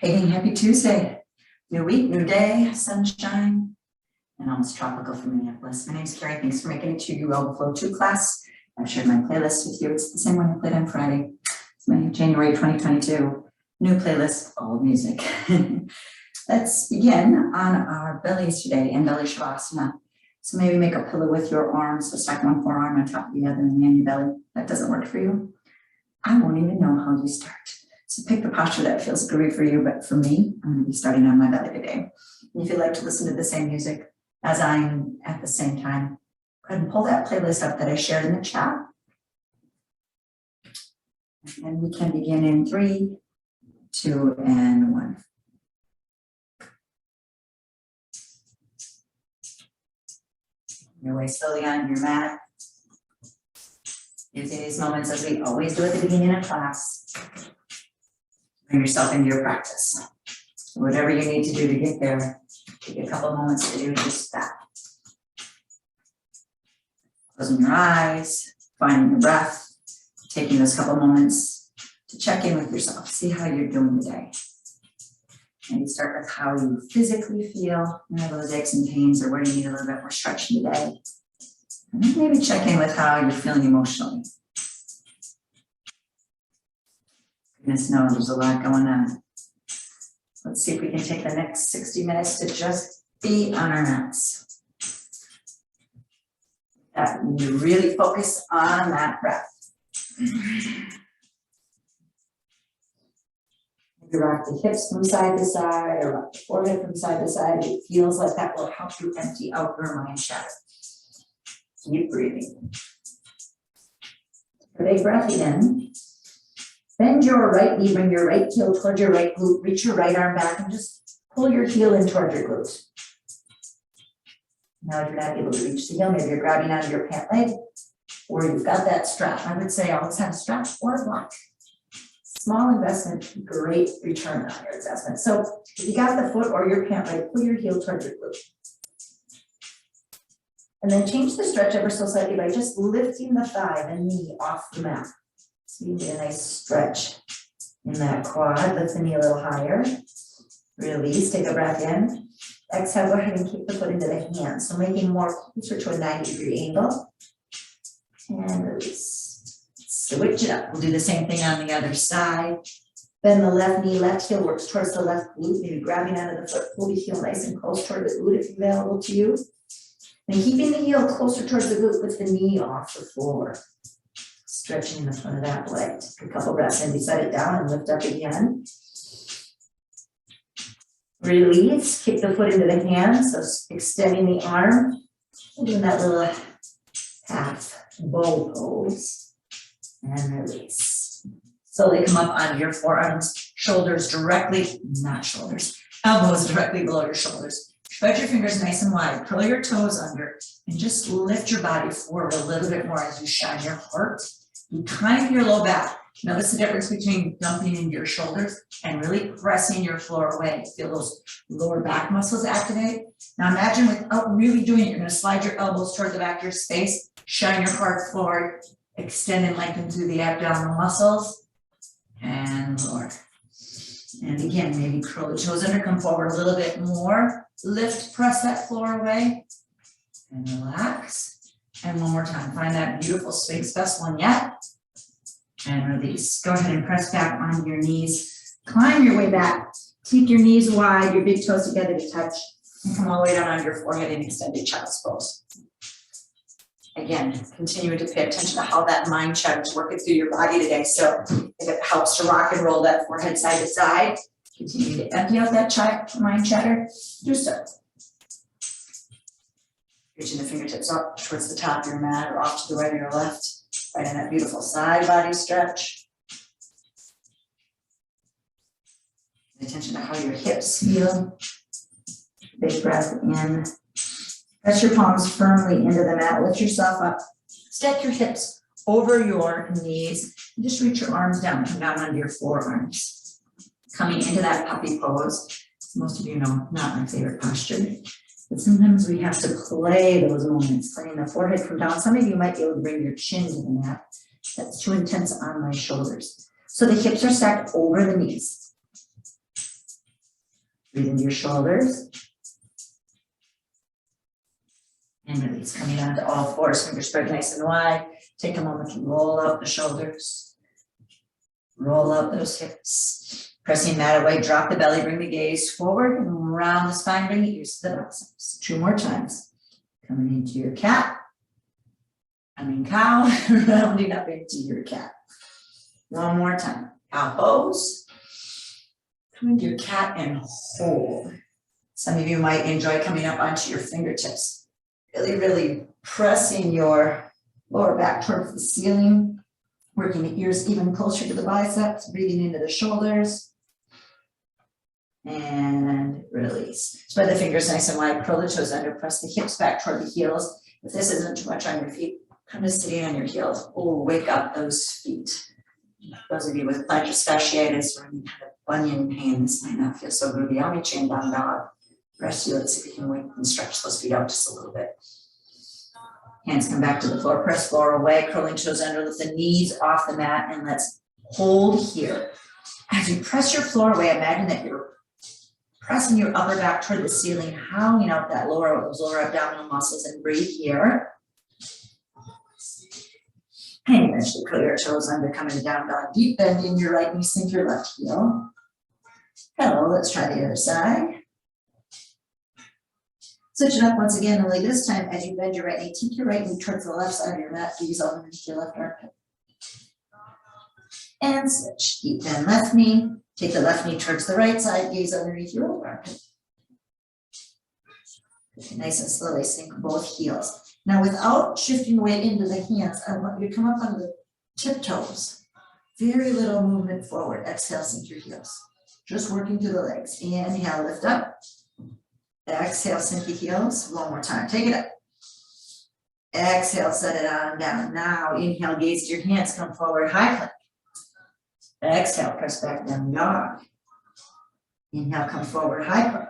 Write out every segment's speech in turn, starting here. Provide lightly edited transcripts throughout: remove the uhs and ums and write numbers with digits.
Hey, happy Tuesday. New week, new day, sunshine, and almost tropical for Minneapolis. My name's Carrie. Thanks for making it to YogaFlow 2 class. I've shared my playlist with you. It's the same one I played on Friday. It's my January 2022 new playlist, all music. Let's begin on our bellies today in belly Shavasana. So maybe make a pillow with your arms. So stack one forearm on top of the other and land your belly. That doesn't work for you. I won't even know how you start. So pick the posture that feels groovy for you, but for me, I'm going to be starting on my belly today. And if you'd like to listen to the same music as I'm at the same time, go ahead and pull that playlist up that I shared in the chat. And we can begin in 3, 2, and 1. Your way slowly on your mat. Using these moments as we always do at the beginning of class. Bring yourself into your practice. Whatever you need to do to get there, take a couple moments to do just that. Closing your eyes, finding your breath, taking those couple moments to check in with yourself, see how you're doing today. Maybe start with how you physically feel, those aches and pains, or where you need a little bit more stretching today. And then maybe check in with how you're feeling emotionally. Goodness knows there's a lot going on. Let's see if we can take the next 60 minutes to just be on our mats. You really focus on that breath. You rock the hips from side to side or rock the forehead from side to side. It feels like that will help you empty out your mind chatter. Keep breathing. Big breath in. Bend your right knee, bring your right heel towards your right glute, reach your right arm back and just pull your heel in toward your glute. Now if you're not able to reach the heel, maybe you're grabbing out of your pant leg or you've got that strap. I would say always have a strap or a block. Small investment, great return on your investment. So if you got the foot or your pant leg, pull your heel towards your glute. And then change the stretch ever so slightly by just lifting the thigh, the knee off the mat. So you get a nice stretch in that quad. Lift the knee a little higher. Release, take a breath in. Exhale, go ahead and keep the foot into the hand. So making more closer to a 90-degree angle. And release. Switch it up. We'll do the same thing on the other side. Bend the left knee, left heel works towards the left glute. Maybe grabbing out of the foot, pull the heel nice and close toward the glute if available to you. And keeping the heel closer towards the glute with the knee off the floor. Stretching the front of that leg. Take a couple breaths in, set it down and lift up again. Release, kick the foot into the hand, so extending the arm. Doing that little half bow pose. And release. Slowly come up onto your forearms, shoulders directly, not shoulders, elbows directly below your shoulders. Spread your fingers nice and wide, curl your toes under, and just lift your body forward a little bit more as you shine your heart. You time your low back. Notice the difference between dumping into your shoulders and really pressing your floor away. Feel those lower back muscles activate. Now imagine without really doing it, you're going to slide your elbows toward the back of your space, shine your heart forward, extend and lengthen through the abdominal muscles, and lower. And again, maybe curl the toes under, come forward a little bit more. Lift, press that floor away, and relax. And one more time, find that beautiful Sphinx, best one yet. And release. Go ahead and press back onto your knees. Climb your way back. Take your knees wide, your big toes together to touch. And come all the way down on your forehead and extended child's pose. Again, continue to pay attention to how that mind chatter is working through your body today. So if it helps to rock and roll that forehead side to side, continue to empty out that mind chatter. Do so. Reaching the fingertips up towards the top of your mat or off to the right or your left. Right in that beautiful side body stretch. Pay attention to how your hips feel. Big breath in. Press your palms firmly into the mat. Lift yourself up. Stack your hips over your knees. And just reach your arms down. Come down onto your forearms. Coming into that puppy pose. As most of you know, not my favorite posture. But sometimes we have to play those moments, playing the forehead from down. Some of you might be able to bring your chin to the mat. That's too intense on my shoulders. So the hips are stacked over the knees. Breathe into your shoulders. And release, coming down to all fours, fingers spread nice and wide. Take a moment to roll out the shoulders. Roll out those hips. Pressing that away, drop the belly, bring the gaze forward and round the spine, bring the ears to the biceps. 2 more times. Coming into your cat. Cow, rounding up into your cat. 1 more time. Cow pose. Come into your cat and hold. Some of you might enjoy coming up onto your fingertips. Really, really pressing your lower back towards the ceiling. Working the ears even closer to the biceps. Breathing into the shoulders. And release. Spread the fingers nice and wide. Curl the toes under. Press the hips back toward the heels. If this isn't too much on your feet, come to sitting on your heels. Oh, wake up those feet. Those of you with plantar fasciitis or any kind of bunion pain, this might not feel so good. Yummy chin down dog. Rest you. Let's see if we can wait and stretch those feet out just a little bit. Hands come back to the floor. Press floor away. Curling toes under. Lift the knees off the mat and let's hold here. As you press your floor away, imagine that you're pressing your upper back toward the ceiling, hounding out those lower abdominal muscles, and breathe here. And eventually curl your toes under, coming down dog. Deep bend in your right knee, sink your left heel. Hello, let's try the other side. Switch it up once again, only this time as you bend your right knee, take your right knee towards the left side of your mat, gaze underneath your left armpit. And switch, deep bend left knee. Take the left knee towards the right side, gaze underneath your right armpit. Nice and slowly sink both heels. Now without shifting weight into the hands, I want you to come up on the tiptoes. Very little movement forward. Exhale, sink your heels. Just working through the legs. Inhale, lift up. Exhale, sink the heels. 1 more time. Take it up. Exhale, set it on down. Now inhale, gaze to your hands, come forward, high plank. Exhale, press back down dog. Inhale, come forward, high plank.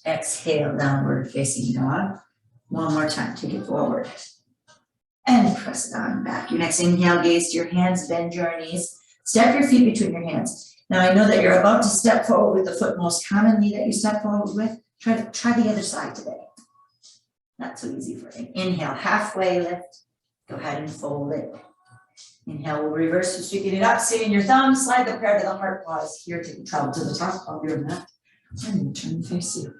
Exhale, downward facing dog. 1 more time, take it forward. And press it on back. Your next inhale, gaze to your hands, bend your knees. Step your feet between your hands. Now I know that you're about to step forward with the foot most commonly that you step forward with. Try the other side today. Not so easy for you. Inhale, halfway lift. Go ahead and fold it. Inhale, we'll reverse the sweeping it up, sit in your thumbs, slide the prayer to the heart, pause here to travel to the top of your mat. And turn and face you.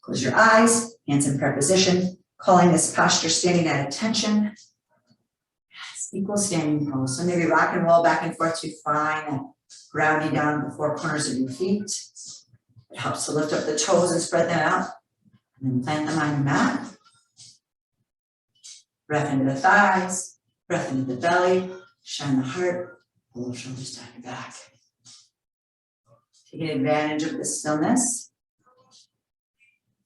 Close your eyes, hands in prayer position, calling this posture standing at attention. Yes, equal standing pose. So maybe rock and roll back and forth to find that grounding down the 4 corners of your feet. It helps to lift up the toes and spread them out. And then plant them on your mat. Breath into the thighs, breath into the belly. Shine the heart, pull the shoulders down your back. Taking advantage of the stillness.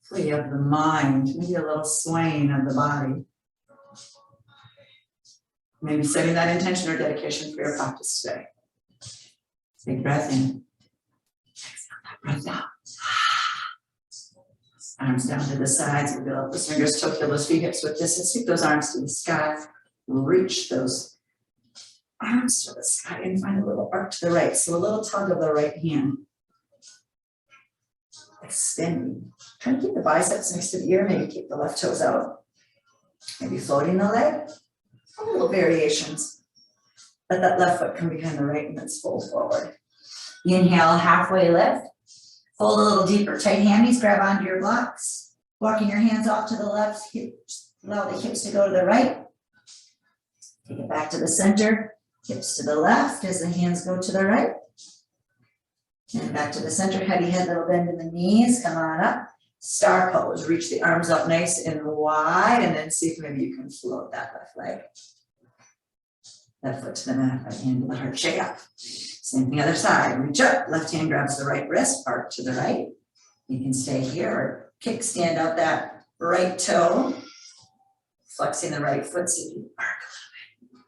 Free up the mind, maybe a little swaying of the body. Maybe setting that intention or dedication for your practice today. Big breath in. Exhale that breath out. Arms down to the sides, we'll build up the fingers, toe, heel, those feet, hips with distance. Sweep those arms to the sky. Reach those arms to the sky and find a little arc to the right. So a little tug of the right hand. Extending. Try to keep the biceps next to the ear. Maybe keep the left toes out. Maybe floating the leg. A little variations. Let that left foot come behind the right and let's fold forward. Inhale, halfway lift. Fold a little deeper. Tight hammies, grab onto your blocks. Walking your hands off to the left. Hips, allow the hips to go to the right. Take it back to the center. Hips to the left as the hands go to the right. And back to the center, heavy head, little bend in the knees. Come on up. Star pose. Reach the arms up nice and wide. And then see if maybe you can float that left leg. Left foot to the mat, right hand to the heart. Shake up. Same thing other side. Reach up. Left hand grabs the right wrist. Arc to the right. You can stay here or kick, stand out that right toe. Flexing the right foot so you can arc a little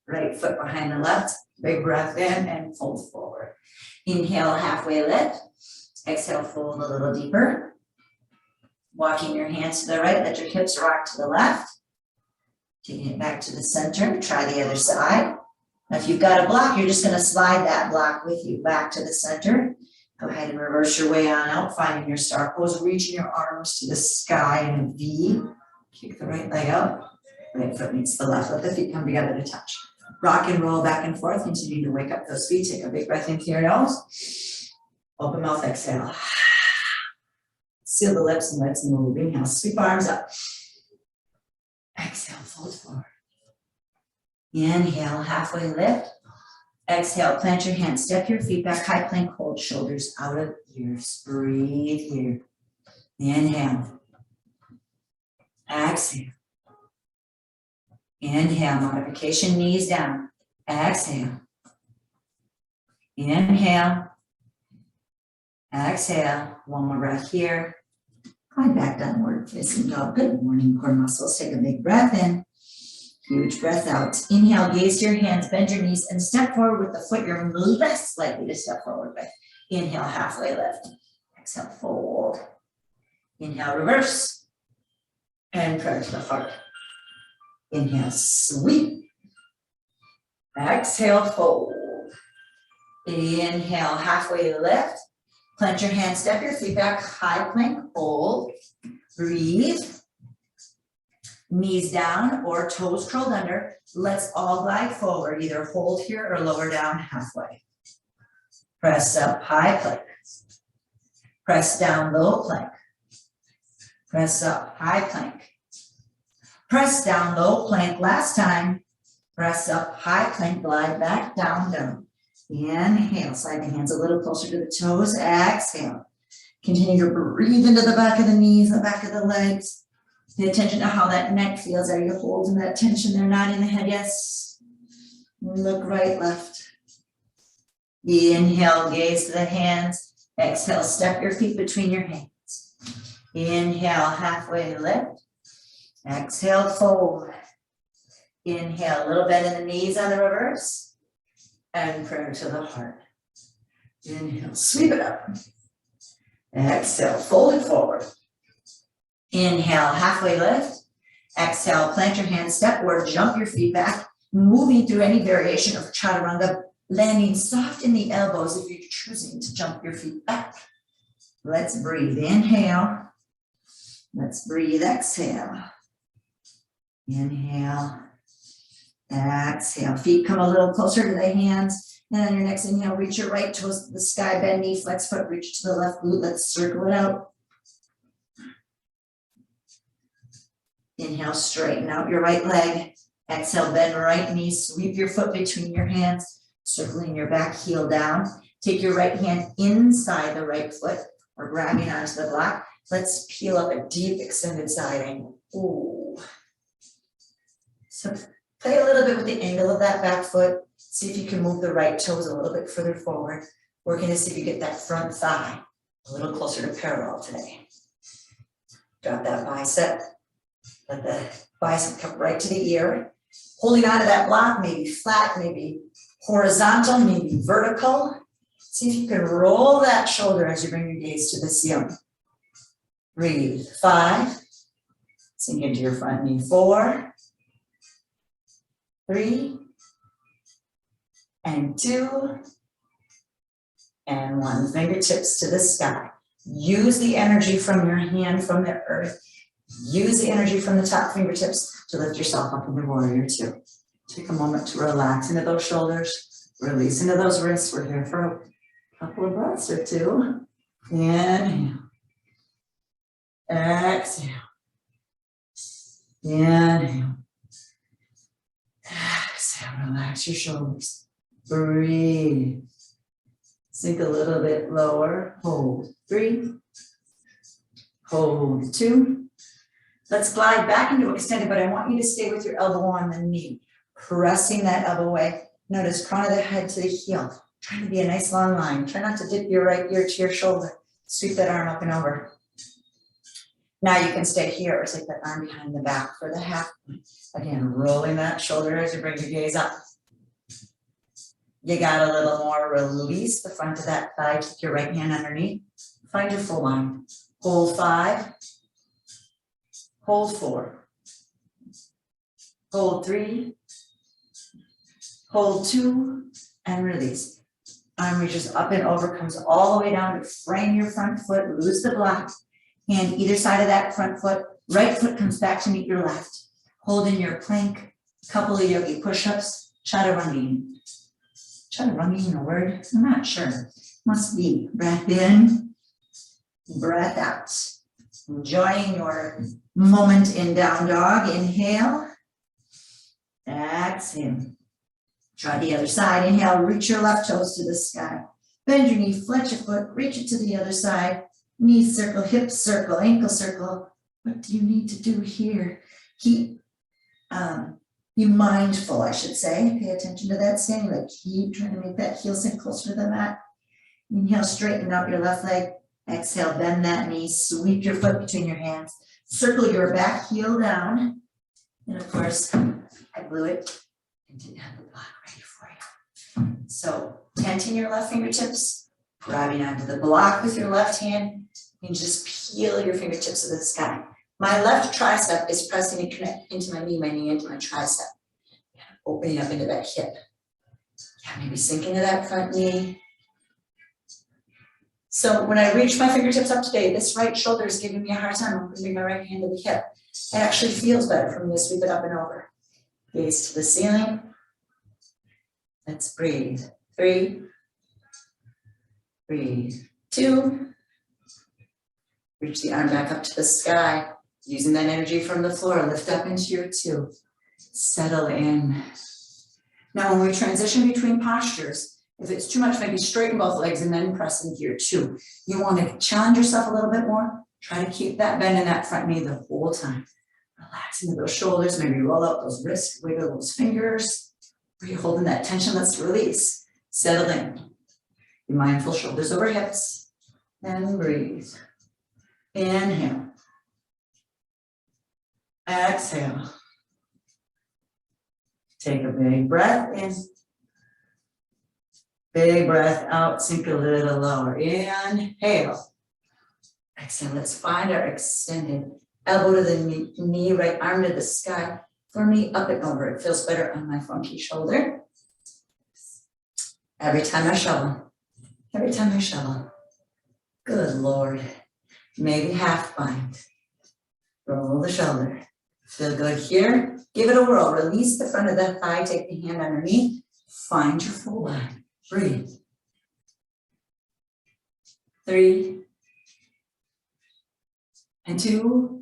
bit. Right foot behind the left. Big breath in and fold forward. Inhale, halfway lift. Exhale, fold a little deeper. Walking your hands to the right, let your hips rock to the left. Taking it back to the center, try the other side. Now if you've got a block, you're just gonna slide that block with you back to the center. Go ahead and reverse your way on out, finding your star pose, reaching your arms to the sky in a V. Kick the right leg out, right foot meets the left. Let the feet come together to touch. Rock and roll back and forth, continue to wake up those feet. Take a big breath into your nose. Open mouth, exhale. Seal the lips and let's move. Inhale, sweep arms up. Exhale, fold forward. Inhale, halfway lift. Exhale, plant your hands, step your feet back, high plank, hold shoulders out of ears. Breathe here. Inhale. Exhale. Inhale, modification, knees down. Exhale. Inhale. Exhale. One more breath here. Glide back downward facing dog. Good morning, core muscles. Take a big breath in. Huge breath out. Inhale, gaze to your hands, bend your knees, and step forward with the foot you're less likely to step forward with. Inhale, halfway lift. Exhale, fold. Inhale, reverse. And prayer to the heart. Inhale, sweep. Exhale, fold. Inhale, halfway lift. Plant your hands, step your feet back, high plank, hold. Breathe. Knees down or toes curled under. Let's all glide forward, either hold here or lower down halfway. Press up, high plank. Press down, low plank. Press up, high plank. Press down, low plank. Last time. Press up, high plank, glide back, down, down. Inhale, slide the hands a little closer to the toes. Exhale. Continue to breathe into the back of the knees, the back of the legs. Pay attention to how that neck feels. Are you holding that tension there? Not in the head. Yes. Look right, left. Inhale, gaze to the hands. Exhale, step your feet between your hands. Inhale, halfway lift. Exhale, fold. Inhale, a little bend in the knees on the reverse. And prayer to the heart. Inhale, sweep it up. Exhale, fold it forward. Inhale, halfway lift. Exhale, plant your hands, step or jump your feet back, moving through any variation of chaturanga, landing soft in the elbows if you're choosing to jump your feet back. Let's breathe. Inhale. Let's breathe. Exhale. Inhale. Exhale. Feet come a little closer to the hands. And on your next inhale, reach your right toes to the sky, bend knee, flex foot, reach to the left glute. Let's circle it out. Inhale, straighten out your right leg. Exhale, bend right knee, sweep your foot between your hands, circling your back heel down. Take your right hand inside the right foot or grabbing onto the block. Let's peel up a deep extended side angle. Ooh. So play a little bit with the angle of that back foot. See if you can move the right toes a little bit further forward. Working to see if you get that front thigh a little closer to parallel today. Drop that bicep. Let the bicep come right to the ear. Holding onto that block, maybe flat, maybe horizontal, maybe vertical. See if you can roll that shoulder as you bring your gaze to the ceiling. Breathe. 5. Sink into your front knee. 4. 3. And 2. And 1. Fingertips to the sky. Use the energy from your hand from the earth. Use the energy from the top fingertips to lift yourself up into warrior 2. Take a moment to relax into those shoulders, release into those wrists. We're here for a couple of breaths or 2. Inhale. Exhale. Inhale. Exhale. Relax your shoulders. Breathe. Sink a little bit lower. Hold. 3. Hold. 2. Let's glide back into extended, but I want you to stay with your elbow on the knee, pressing that elbow away. Notice crown of the head to the heel, trying to be a nice long line. Try not to dip your right ear to your shoulder. Sweep that arm up and over. Now you can stay here or take that arm behind the back for the half point. Again, rolling that shoulder as you bring your gaze up. You got a little more release the front of that thigh. Keep your right hand underneath. Find your full line. Hold 5. Hold 4. Hold 3. Hold 2. And release. Arm reaches up and over, comes all the way down to frame your front foot, lose the block. Hand either side of that front foot, right foot comes back to meet your left. Hold in your plank, couple of yogi push-ups, chaturanga. Chaturanga a word? I'm not sure. Must be. Breath in, breath out. Enjoying your moment in down dog. Inhale. Exhale. Try the other side. Inhale, reach your left toes to the sky. Bend your knee, flex your foot, reach it to the other side. Knee circle, hip circle, ankle circle. What do you need to do here? Keep be mindful, I should say. Pay attention to that standing leg. Keep trying to make that heel sink closer to the mat. Inhale, straighten out your left leg. Exhale, bend that knee, sweep your foot between your hands. Circle your back heel down. And of course, I blew it and didn't have the block ready for you. So tenting your left fingertips, grabbing onto the block with your left hand, and just peel your fingertips to the sky. My left tricep is pressing to connect into my knee into my tricep. Opening up into that hip. Yeah, maybe sink into that front knee. So when I reach my fingertips up today, this right shoulder is giving me a hard time opening my right hand to the hip. It actually feels better for me to sweep it up and over. Gaze to the ceiling. Let's breathe. 3. Breathe. 2. Reach the arm back up to the sky. Using that energy from the floor, lift up into your 2. Settle in. Now when we transition between postures, if it's too much, maybe straighten both legs and then press into your 2. You want to challenge yourself a little bit more. Try to keep that bend in that front knee the whole time. Relax into those shoulders, maybe roll out those wrists, wiggle those fingers. Where you're holding that tension, let's release. Settle in. Be mindful, shoulders over hips. And breathe. Inhale. Exhale. Take a big breath in. Big breath out, sink a little lower. Inhale. Exhale, let's find our extended elbow to the knee, right arm to the sky. For me, up and over. It feels better on my funky shoulder. Every time I shovel. Every time I shovel. Good Lord. Maybe half bind. Roll the shoulder. Feel good here. Give it a whirl. Release the front of the thigh. Take the hand underneath. Find your full bind. Breathe. 3. And 2.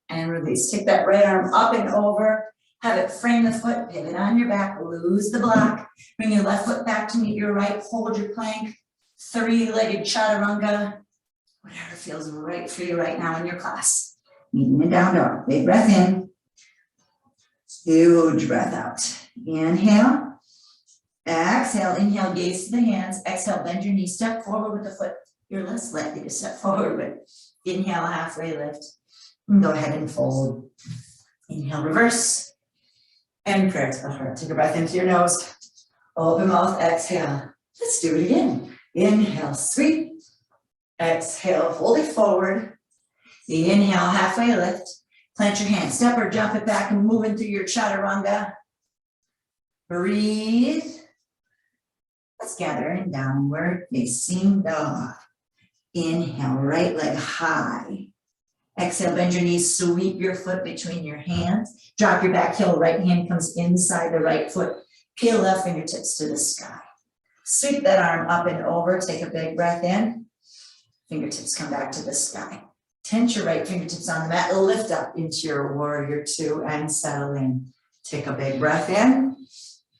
And release. Take that right arm up and over. Have it frame the foot. Pivot on your back. Lose the block. Bring your left foot back to meet your right. Hold your plank. 3-legged chaturanga. Whatever feels right for you right now in your class. Meeting in down dog. Big breath in. Huge breath out. Inhale. Exhale. Inhale, gaze to the hands. Exhale, bend your knee. Step forward with the foot you're less likely to step forward with. Inhale, halfway lift. And go ahead and fold. Inhale, reverse. And prayer to the heart. Take a breath into your nose. Open mouth, exhale. Let's do it again. Inhale, sweep. Exhale, hold it forward. The inhale, halfway lift. Plant your hand, step or jump it back and move into your chaturanga. Breathe. Let's gather in downward facing dog. Inhale, right leg high. Exhale, bend your knees, sweep your foot between your hands. Drop your back heel, right hand comes inside the right foot. Peel left fingertips to the sky. Sweep that arm up and over, take a big breath in. Fingertips come back to the sky. Tense your right fingertips on the mat, lift up into your warrior 2 and settle in. Take a big breath in.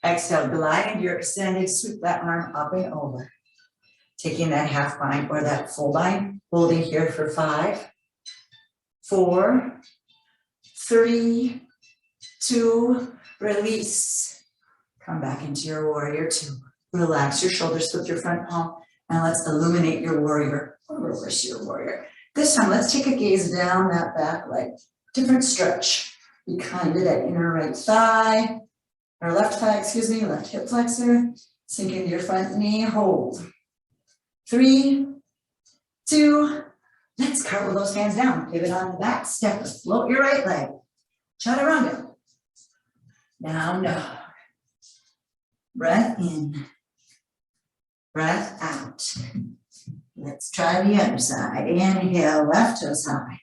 Exhale, glide into your extended, sweep that arm up and over. Taking that half bind or that full bind, holding here for 5, 4, 3, 2, release. Come back into your warrior 2. Relax your shoulders, flip your front palm, and let's illuminate your warrior or reverse your warrior. This time, let's take a gaze down that back leg. Different stretch. Be kind to that inner right thigh, or left thigh, excuse me, left hip flexor. Sink into your front knee, hold. 3, 2, let's cartwheel those hands down. Pivot on the back, step, float your right leg. Chaturanga. Down dog. Breath in. breath out. Let's try the other side. Inhale, left toes high.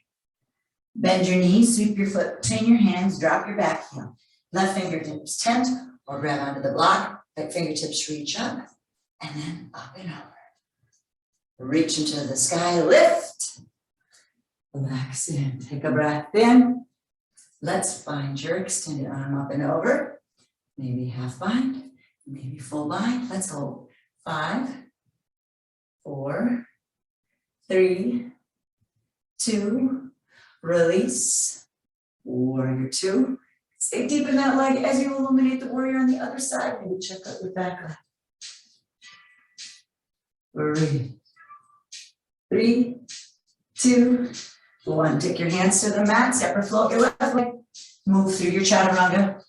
Bend your knees, sweep your foot between your hands, drop your back heel. Left fingertips tent or grab onto the block. Right fingertips reach up and then up and over. Reach into the sky, lift. Relax in, take a breath in. Let's find your extended arm up and over. Maybe half bind, maybe full bind. Let's hold. 5, 4, 3, 2, release. Warrior 2. Stay deep in that leg as you illuminate the warrior on the other side. Maybe check out your back leg. Breathe. 3, 2, 1. Take your hands to the mat, step or float your left leg. Move through your chaturanga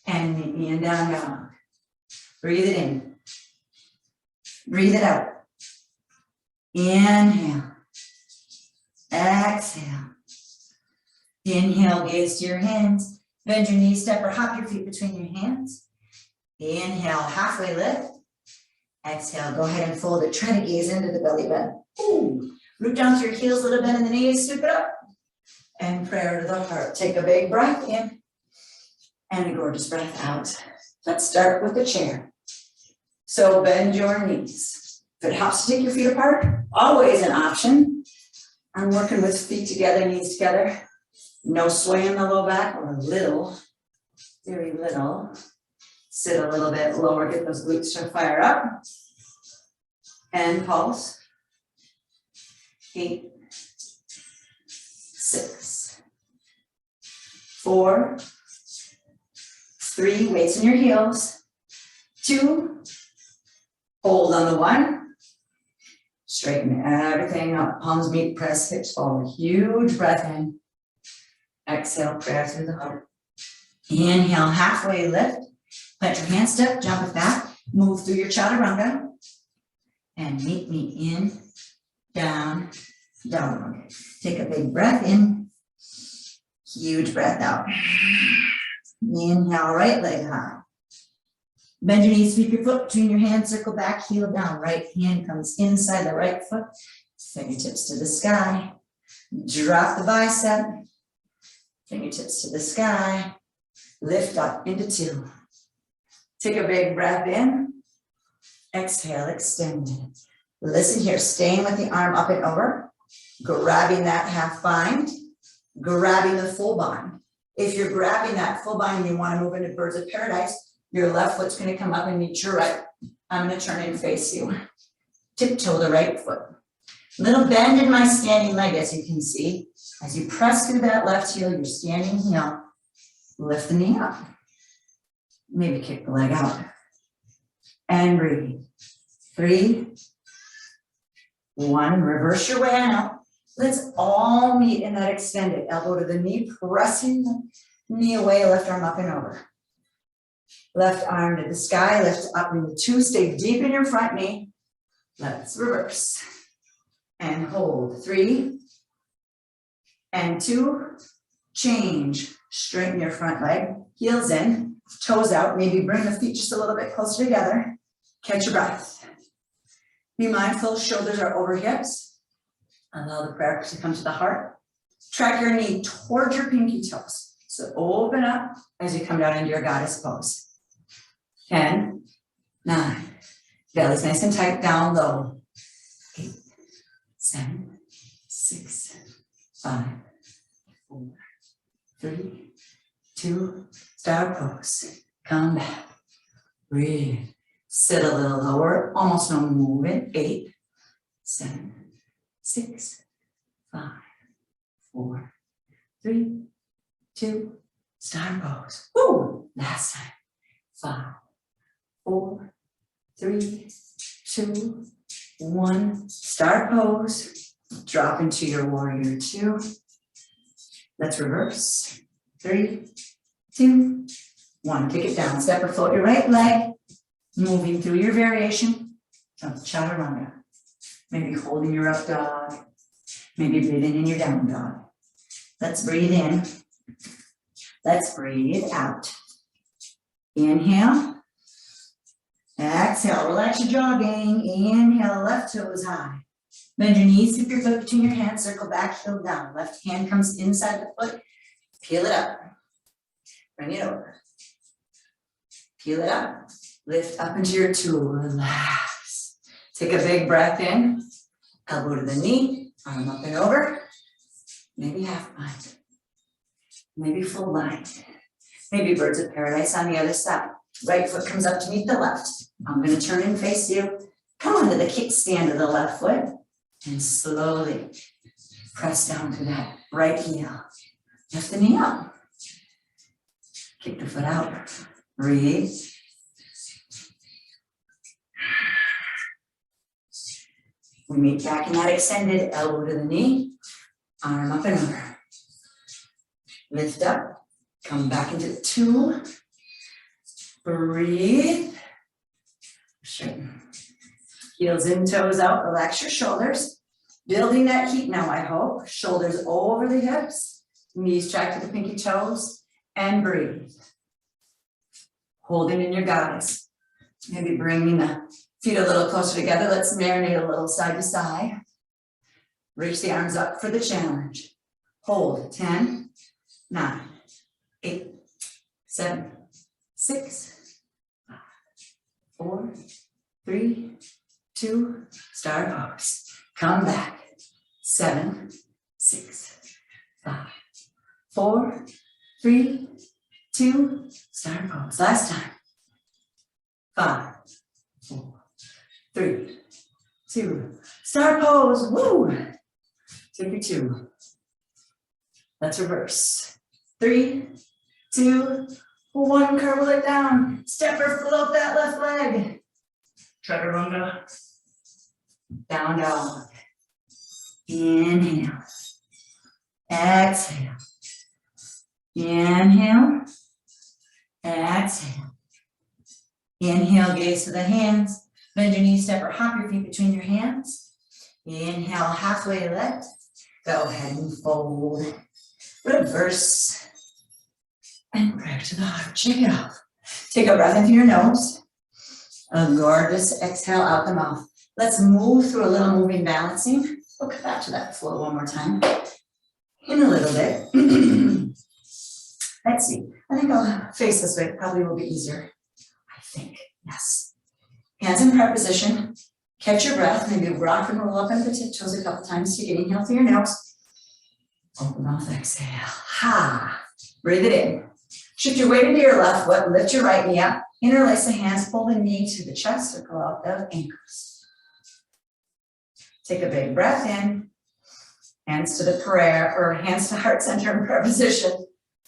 and meet me in down dog. Breathe it in. Breathe it out. Inhale. Exhale. Inhale, gaze to your hands. Bend your knees, step or hop your feet between your hands. Inhale, halfway lift. Exhale, go ahead and fold it. Try to gaze into the belly bend. Ooh. Root down to your heels, little bend in the knees, sweep it up. And prayer to the heart. Take a big breath in and a gorgeous breath out. Let's start with the chair. So bend your knees. If it helps to take your feet apart, always an option. I'm working with feet together, knees together. No sway in the low back or a little, very little. Sit a little bit lower, get those glutes to fire up. And pulse. 8, 6, 4, 3, weights in your heels. 2, hold on the 1. Straighten everything up. Palms meet, press hips forward. Huge breath in. Exhale, prayer through the heart. Inhale, halfway lift. Plant your hands step, jump with that. Move through your chaturanga. And meet me in, down, dog. Take a big breath in. Huge breath out. Inhale, right leg high. Bend your knees, sweep your foot between your hands, circle back, heel down. Right hand comes inside the right foot. Fingertips to the sky. Drop the bicep. Fingertips to the sky. Lift up into 2. Take a big breath in. Exhale, extend it. Listen here, staying with the arm up and over. Grabbing that half bind. Grabbing the full bind. If you're grabbing that full bind and you want to move into birds of paradise, your left foot's going to come up and meet your right. I'm going to turn and face you. Tiptoe the right foot. Little bend in my standing leg, as you can see. As you press through that left heel, your standing heel, lift the knee up. Maybe kick the leg out. And breathe. 3, 1. Reverse your way out. Let's all meet in that extended elbow to the knee, pressing the knee away, left arm up and over. Left arm to the sky, lift up into 2. Stay deep in your front knee. Let's reverse. And hold. 3 and 2. Change. Straighten your front leg. Heels in. Toes out. Maybe bring the feet just a little bit closer together. Catch your breath. Be mindful, shoulders are over hips. Allow the prayer to come to the heart. Track your knee towards your pinky toes. So open up as you come down into your goddess pose. 10, 9. Belly's nice and tight, down low. 8, 7, 6, 5, 4, 3, 2, star pose. Come back. Breathe. Sit a little lower, almost no movement. 8, 7, 6, 5, 4, 3, 2, star pose. Woo! Last time. 5, 4, 3, 2, 1. Star pose. Drop into your warrior 2. Let's reverse. 3, 2, 1. Kick it down. Step or float your right leg. Moving through your variation of chaturanga. Maybe holding your up dog. Maybe breathing in your down dog. Let's breathe in. Let's breathe out. Inhale. Exhale, relax your jaw, gang. Inhale, left toes high. Bend your knees, keep your foot between your hands, circle back, heel down. Left hand comes inside the foot, peel it up. Bring it over. Peel it up. Lift up into your tool, relax. Take a big breath in, elbow to the knee, arm up and over. Maybe half bind. Maybe full bind. Maybe birds of paradise on the other side. Right foot comes up to meet the left. I'm gonna turn and face you. Come onto the kickstand of the left foot and slowly press down to that right heel. Lift the knee up. Kick the foot out. Breathe. We meet back in that extended elbow to the knee, arm up and over. Lift up, come back into 2. Breathe. Straighten. Heels in, toes out, relax your shoulders. Building that heat now, I hope. Shoulders over the hips, knees track to the pinky toes, and breathe. Holding in your goddess. Maybe bringing the feet a little closer together. Let's marinate a little side to side. Reach the arms up for the challenge. Hold. 10, 9, 8, 7, 6, 5, 4, 3, 2, start pose. Come back. 7, 6, 5, 4, 3, 2, start pose. Last time. 5, 4, 3, 2, start pose. Woo! Take your 2. Let's reverse. 3, 2, 1. Curl it down. Step or float that left leg. Chaturanga. Down dog. Inhale. Exhale. Inhale. Exhale. Inhale, gaze to the hands. Bend your knees, step or hop your feet between your hands. Inhale, halfway lift. Go ahead and fold. Reverse. And prayer to the heart. Shake it off. Take a breath into your nose. A gorgeous exhale out the mouth. Let's move through a little moving balancing. We'll come back to that flow one more time. In a little bit. Let's see. I think I'll face this way. It probably will be easier. I think. Yes. Hands in prayer position. Catch your breath. Maybe rock and roll up into tiptoes a couple times to get inhale through your nose. Open mouth, exhale. Ha. Breathe it in. Shift your weight into your left foot. Lift your right knee up. Interlace the hands. Pull the knee to the chest. Circle out the ankles. Take a big breath in. Hands to the prayer, or hands to heart center in prayer position.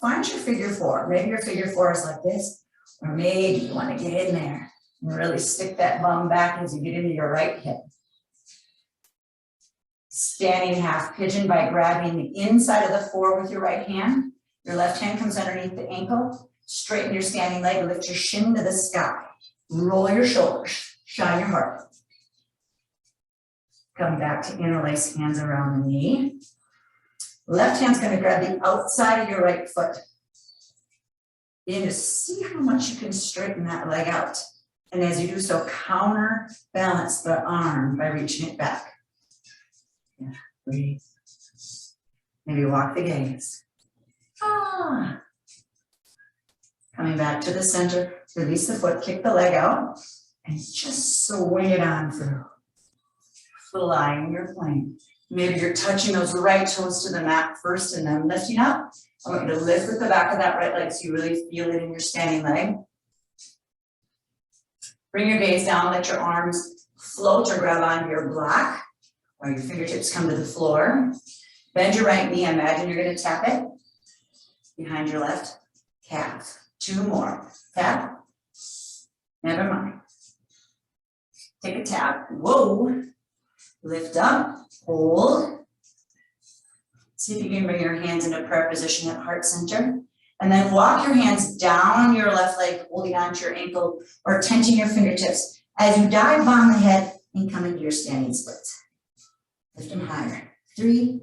Find your figure 4. Maybe your figure 4 is like this, or maybe you want to get in there and really stick that bum back as you get into your right hip. Standing half pigeon by grabbing the inside of the 4 with your right hand. Your left hand comes underneath the ankle. Straighten your standing leg. Lift your shin to the sky. Roll your shoulders. Shine your heart. Come back to interlace hands around the knee. Left hand's going to grab the outside of your right foot. And just see how much you can straighten that leg out. And as you do so, counterbalance the arm by reaching it back. Yeah, breathe. Maybe walk the gaze. Ah. Coming back to the center, release the foot, kick the leg out, and just swing it on through. Flying your plane. Maybe you're touching those right toes to the mat first and then lifting up. I want you to lift with the back of that right leg so you really feel it in your standing leg. Bring your gaze down, let your arms float or grab onto your block, or your fingertips come to the floor. Bend your right knee, imagine you're going to tap it behind your left calf. 2 more. Tap. Never mind. Take a tap. Whoa. Lift up. Hold. See if you can bring your hands into prayer position at heart center. And then walk your hands down your left leg, holding onto your ankle or tenting your fingertips as you dive on the head and come into your standing splits. Lift them higher. 3,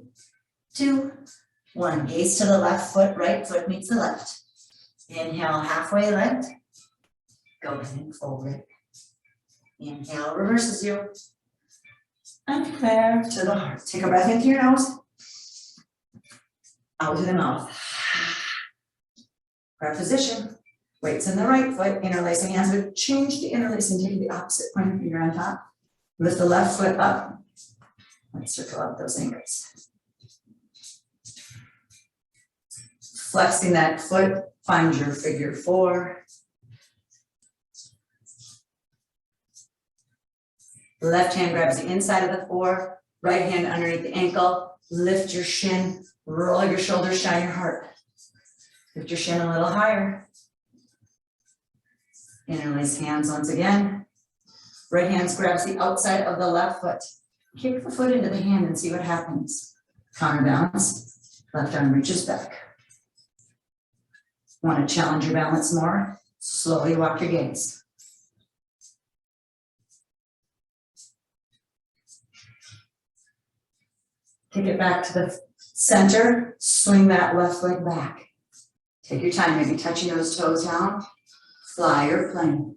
2, 1. Gaze to the left foot, right foot meets the left. Inhale, halfway lift. Go ahead and fold it. Inhale, reverses you. And clear to the heart. Take a breath into your nose. Out through the mouth. Grab position. Weights in the right foot. Interlacing hands. But change the interlacing. Take the opposite pointer finger on top. Lift the left foot up. Let's circle out those fingers. Flexing that foot. Find your figure 4. Left hand grabs the inside of the 4, right hand underneath the ankle, lift your shin, roll your shoulders, shine your heart. Lift your shin a little higher. Interlace hands once again. Right hand grabs the outside of the left foot. Kick the foot into the hand and see what happens. Counterbalance, left arm reaches back. Want to challenge your balance more? Slowly walk your gaze. Kick it back to the center, swing that left leg back. Take your time, maybe touching those toes down, fly or plane.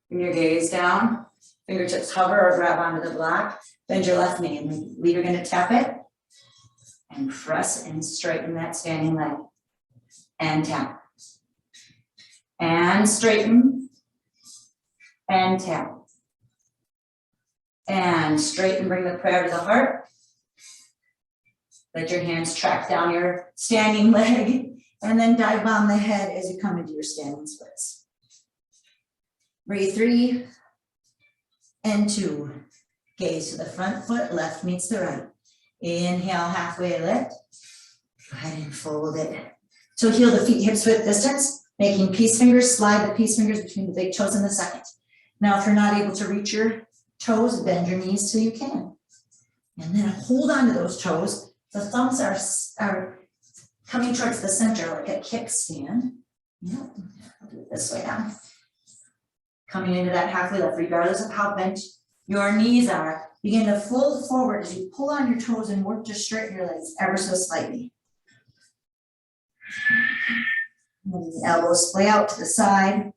Bring your gaze down, fingertips hover or grab onto the block, bend your left knee, and you're gonna tap it, and press and straighten that standing leg, and tap. And straighten, and tap. And straighten, bring the prayer to the heart. Let your hands track down your standing leg and then dive on the head as you come into your standing splits. Breathe 3 and 2. Gaze to the front foot, left meets the right. Inhale, halfway lift. Go ahead and fold it. So heel the feet hips width distance, making peace fingers, slide the peace fingers between the big toes and the second. Now if you're not able to reach your toes, bend your knees till you can. And then hold on to those toes. The thumbs are coming towards the center like a kickstand. Yep, I'll do it this way now. Coming into that halfway lift, regardless of how bent your knees are, begin to fold forward as you pull on your toes and work to straighten your legs ever so slightly. And the elbows splay out to the side.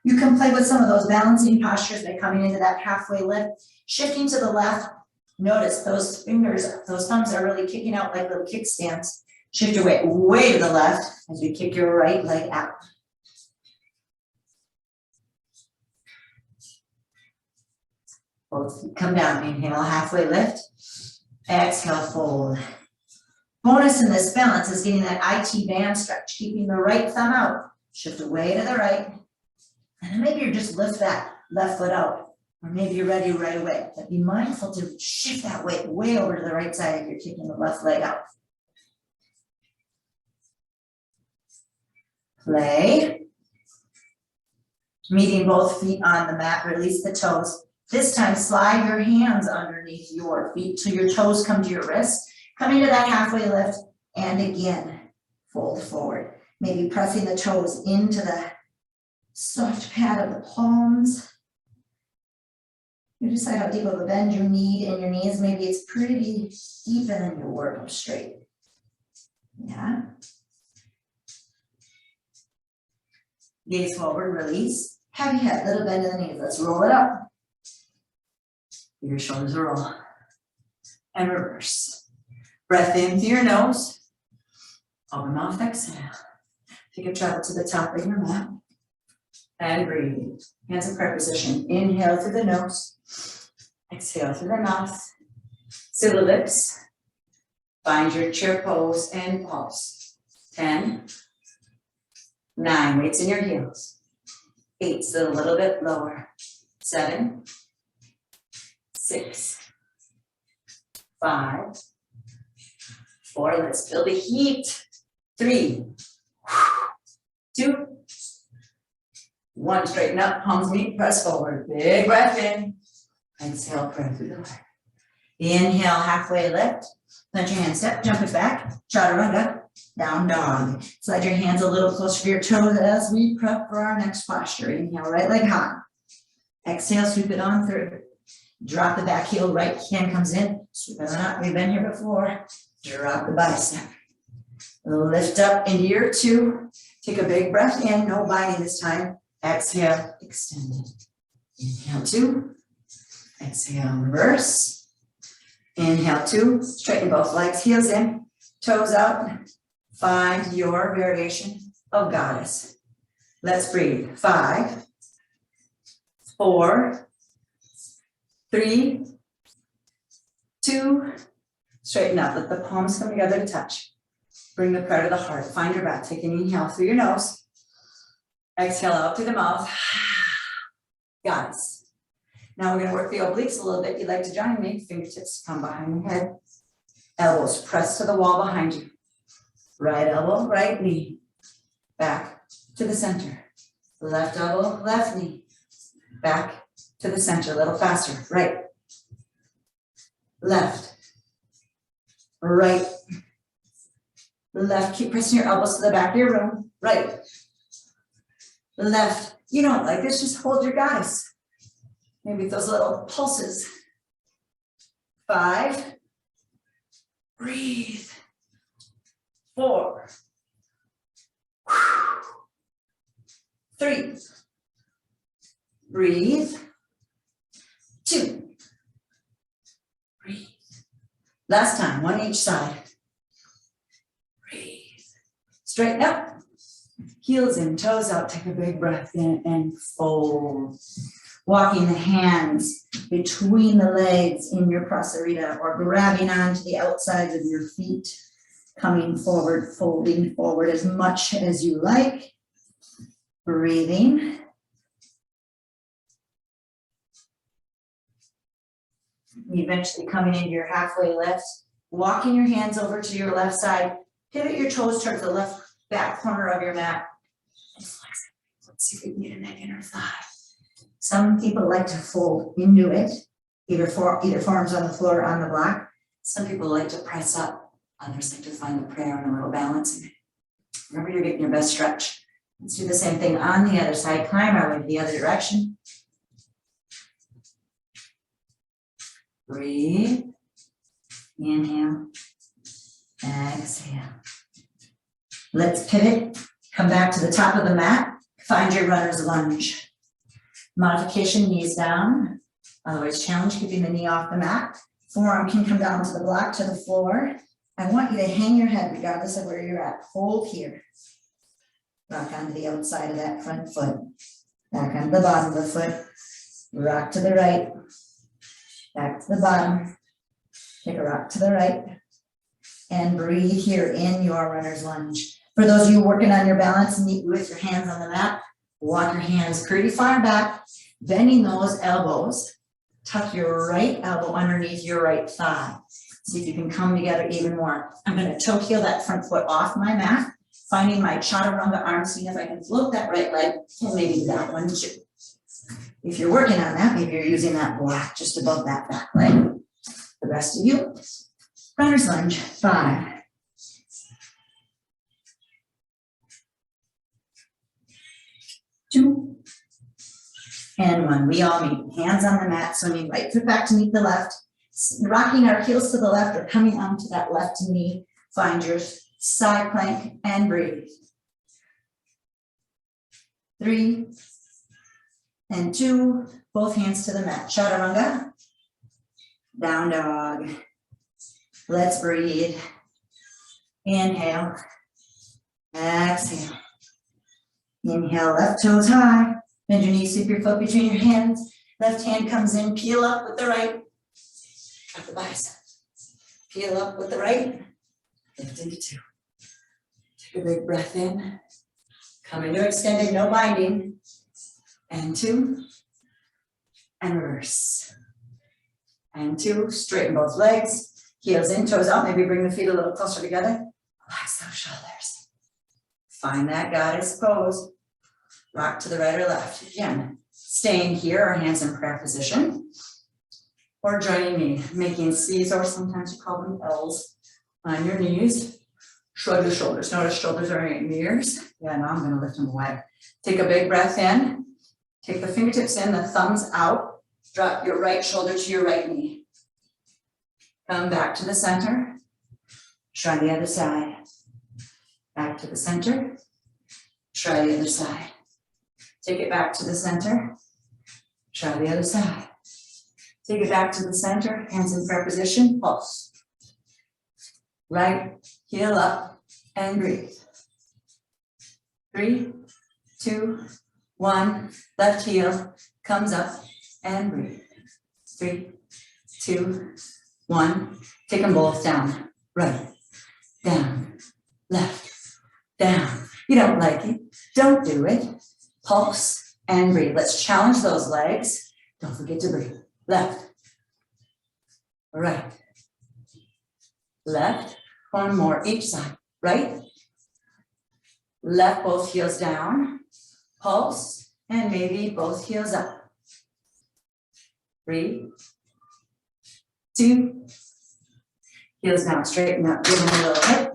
You can play with some of those balancing postures by coming into that halfway lift, shifting to the left. Notice those fingers, those thumbs are really kicking out like little kickstands. Shift your weight way to the left as you kick your right leg out. Both feet come down. Inhale, halfway lift. Exhale, fold. Bonus in this balance is getting that IT band stretch, keeping the right thumb out. Shift away to the right. And then maybe you just lift that left foot out, or maybe you're ready right away. But be mindful to shift that weight way over to the right side if you're kicking the left leg out. Play. Meeting both feet on the mat, release the toes. This time, slide your hands underneath your feet till your toes come to your wrists. Come into that halfway lift, and again, fold forward. Maybe pressing the toes into the soft pad of the palms. You decide how deep of a bend you need in your knees. Maybe it's pretty deep and then you work them straight. Yeah. Gaze forward, release. Heavy head, little bend in the knees. Let's roll it up. Your shoulders roll. And reverse. Breath in through your nose. Open mouth, exhale. Take a travel to the top of your mat. And breathe. Hands in prayer position. Inhale through the nose. Exhale through the mouth. Seal the lips. Find your chair pose and pulse. 10. 9. Weights in your heels. 8. Sit a little bit lower. 7. 6. 5. 4. Let's feel the heat. 3. 2. 1, straighten up, palms meet, press forward. Big breath in. Exhale, pray through the heart. Inhale, halfway lift. Let your hands step, jump it back. Chaturanga, down dog. Slide your hands a little closer to your toes as we prep for our next posture. Inhale, right leg high. Exhale, sweep it on through. Drop the back heel, right hand comes in. Sweep it on up, we've been here before. Drop the bicep. Lift up into your 2. Take a big breath in, no biting this time. Exhale, extend it. Inhale, 2. Exhale, reverse. Inhale, 2. Straighten both legs, heels in, toes out. Find your variation of goddess. Let's breathe. 5, 4, 3, 2. Straighten up. Let the palms come together to touch. Bring the prayer to the heart. Find your back. Take an inhale through your nose. Exhale out through the mouth. Goddess. Now we're going to work the obliques a little bit. You'd like to join me. Fingertips come behind your head. Elbows press to the wall behind you. Right elbow, right knee. Back to the center. Left elbow, left knee. Back to the center. A little faster. Right. Left. Right. Left. Keep pressing your elbows to the back of your room. Right. Left. You don't like this, just hold your goddess. Maybe those little pulses. 5. Breathe. 4. 3. Breathe. 2. Breathe. Last time, one each side. Breathe. Straighten up. Heels in, toes out. Take a big breath in and fold. Walking the hands between the legs in your prasarita or grabbing onto the outsides of your feet. Coming forward, folding forward as much as you like. Breathing. Eventually coming into your halfway lift. Walking your hands over to your left side. Pivot your toes towards the left back corner of your mat. Let's see if we can get in that inner thigh. Some people like to fold into it, either forearms on the floor or on the block. Some people like to press up. Others like to find the prayer and a little balance in it. Remember, you're getting your best stretch. Let's do the same thing on the other side. Climb our way to the other direction. Breathe. Inhale. Exhale. Let's pivot. Come back to the top of the mat. Find your runner's lunge. Modification, knees down. Otherwise, challenge keeping the knee off the mat. Forearm can come down to the block, to the floor. I want you to hang your head regardless of where you're at. Hold here. Rock onto the outside of that front foot. Back onto the bottom of the foot. Rock to the right. Back to the bottom. Take a rock to the right. And breathe here in your runner's lunge. For those of you working on your balance, meet with your hands on the mat. Walk your hands pretty far back, bending those elbows. Tuck your right elbow underneath your right thigh. See if you can come together even more. I'm going to toe heel that front foot off my mat, finding my chaturanga arm, seeing if I can float that right leg, and maybe that one too. If you're working on that, maybe you're using that block just above that back leg. The rest of you, runner's lunge, 5. 2, and 1. We all meet. Hands on the mat, swinging right foot back to meet the left. Rocking our heels to the left or coming onto that left knee. Find your side plank and breathe. 3, and 2. Both hands to the mat. Chaturanga. Down dog. Let's breathe. Inhale. Exhale. Inhale, left toes high. Bend your knees, sweep your foot between your hands. Left hand comes in, peel up with the right. Drop the bicep. Peel up with the right. Lift into 2. Take a big breath in. Come into extended, no binding. And 2. And reverse. And 2. Straighten both legs. Heels in, toes out. Maybe bring the feet a little closer together. Relax those shoulders. Find that goddess pose. Rock to the right or left. Again, staying here, our hands in prayer position. Or joining me, making C's, or sometimes you call them L's, on your knees. Shrug the shoulders. Notice shoulders are in your ears. Yeah, now I'm going to lift them away. Take a big breath in. Take the fingertips in, the thumbs out. Drop your right shoulder to your right knee. Come back to the center. Try the other side. Back to the center. Try the other side. Take it back to the center. Try the other side. Take it back to the center, hands in prayer position, pulse. Right heel up and breathe. 3, 2, 1. Left heel comes up and breathe. 3, 2, 1. Take them both down. Right, down, left, down. You don't like it, don't do it. Pulse and breathe. Let's challenge those legs. Don't forget to breathe. Left, right, left. One more each side. Right, left, both heels down. Pulse and maybe both heels up. 3, 2. Heels down, straighten up, give them a little hip.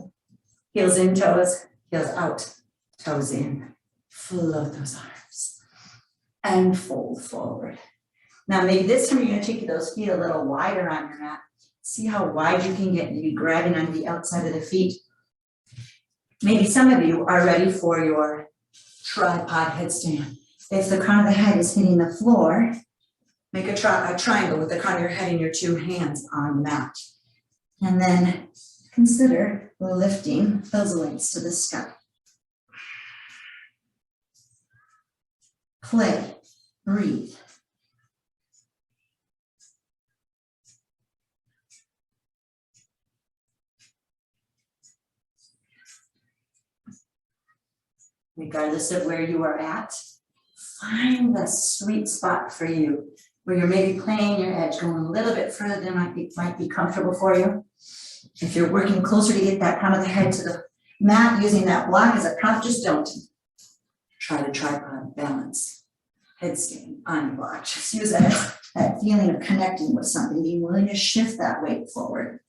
Heels in, toes, heels out, toes in. Float those arms and fold forward. Now maybe this time you're going to take those feet a little wider on your mat. See how wide you can get. Maybe grabbing on the outside of the feet. Maybe some of you are ready for your tripod headstand. If the crown of the head is hitting the floor, make a triangle with the crown of your head and your two hands on the mat. And then consider lifting those legs to the sky. Play, breathe. Regardless of where you are at, find the sweet spot for you, where you're maybe playing your edge, going a little bit further than might be comfortable for you. If you're working closer to get that crown of the head to the mat, using that block as a prop, just don't. Try the tripod balance, headstand on your block. Just use that feeling of connecting with something, being willing to shift that weight forward.